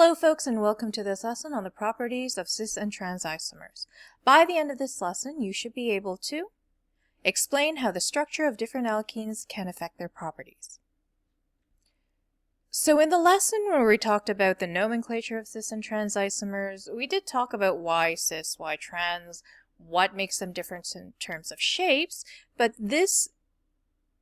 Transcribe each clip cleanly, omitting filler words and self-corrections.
Hello folks, and welcome to this lesson on the properties of cis and trans isomers. By the end of this lesson, you should be able to explain how the structure of different alkenes can affect their properties. So in the lesson where we talked about the nomenclature of cis and trans isomers, we did talk about why cis, why trans, what makes them different in terms of shapes, but this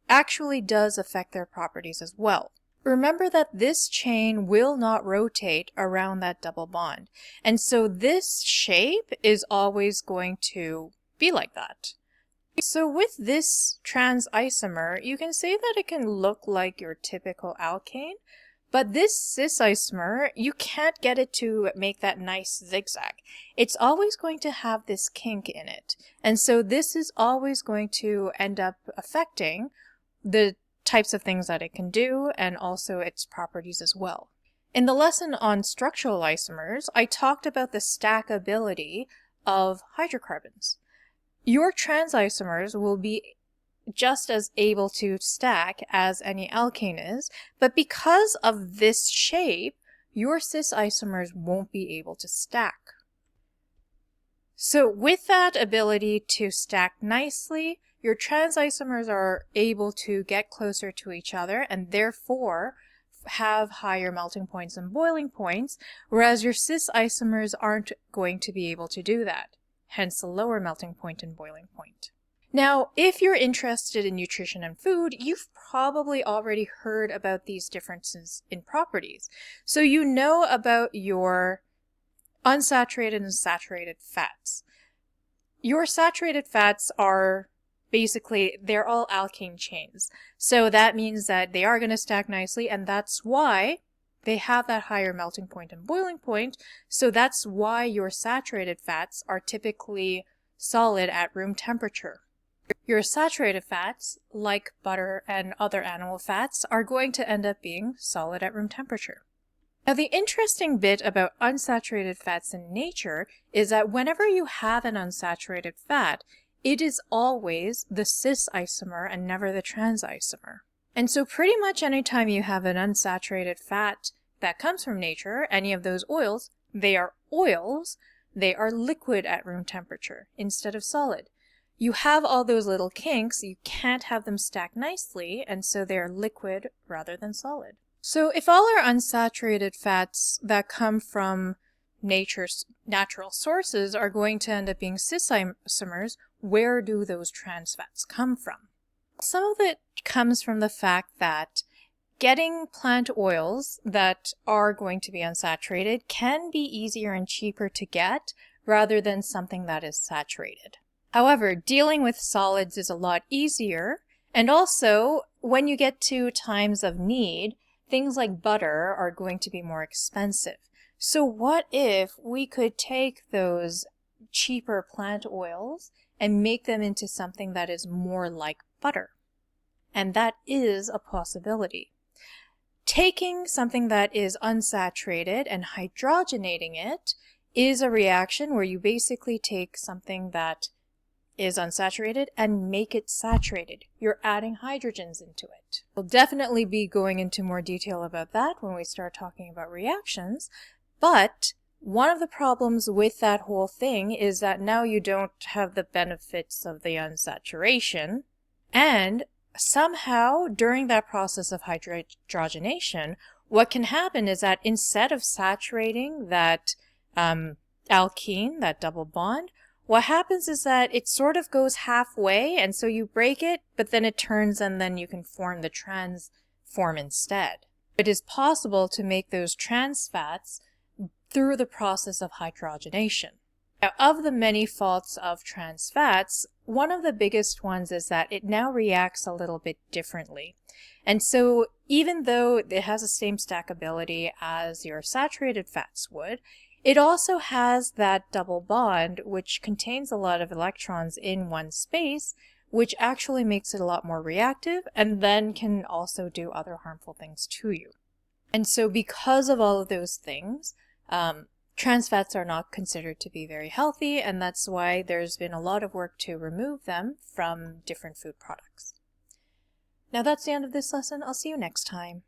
actually does affect their properties as well. Remember that this chain will not rotate around that double bond. And so this shape is always going to be like that. So with this trans isomer, you can say that it can look like your typical alkane, but this cis isomer, you can't get it to make that nice zigzag. It's always going to have this kink in it. And so this is always going to end up affecting the types of things that it can do and also its properties as well. In the lesson on structural isomers, I talked about the stackability of hydrocarbons. Your trans isomers will be just as able to stack as any alkane is, but because of this shape, your cis isomers won't be able to stack. So with that ability to stack nicely, your trans isomers are able to get closer to each other and therefore have higher melting points and boiling points, whereas your cis isomers aren't going to be able to do that, hence the lower melting point and boiling point. Now, if you're interested in nutrition and food, you've probably already heard about these differences in properties. So you know about your unsaturated and saturated fats. Your saturated fats are basically, they're all alkane chains. So that means that they are going to stack nicely, and that's why they have that higher melting point and boiling point. So that's why your saturated fats are typically solid at room temperature. Your saturated fats, like butter and other animal fats, are going to end up being solid at room temperature. Now, the interesting bit about unsaturated fats in nature is that whenever you have an unsaturated fat, it is always the cis isomer and never the trans isomer. And so pretty much anytime you have an unsaturated fat that comes from nature, any of those oils, they are oils, they are liquid at room temperature instead of solid. You have all those little kinks, you can't have them stack nicely, and so they're liquid rather than solid. So if all our unsaturated fats that come from nature's natural sources are going to end up being cis isomers, where do those trans fats come from? Some of it comes from the fact that getting plant oils that are going to be unsaturated can be easier and cheaper to get rather than something that is saturated. However, dealing with solids is a lot easier, and also when you get to times of need, things like butter are going to be more expensive. So what if we could take those cheaper plant oils and make them into something that is more like butter? And that is a possibility. Taking something that is unsaturated and hydrogenating it is a reaction where you basically take something that is unsaturated and make it saturated. You're adding hydrogens into it. We'll definitely be going into more detail about that when we start talking about reactions, but one of the problems with that whole thing is that now you don't have the benefits of the unsaturation, and somehow during that process of hydrogenation, what can happen is that instead of saturating that alkene, that double bond, what happens is that it sort of goes halfway, and so you break it, but then it turns and then you can form the trans form instead. It is possible to make those trans fats through the process of hydrogenation. Now, of the many faults of trans fats, one of the biggest ones is that it now reacts a little bit differently. And so even though it has the same stackability as your saturated fats would, it also has that double bond, which contains a lot of electrons in one space, which actually makes it a lot more reactive and then can also do other harmful things to you. And so because of all of those things, trans fats are not considered to be very healthy, and that's why there's been a lot of work to remove them from different food products. Now that's the end of this lesson. I'll see you next time.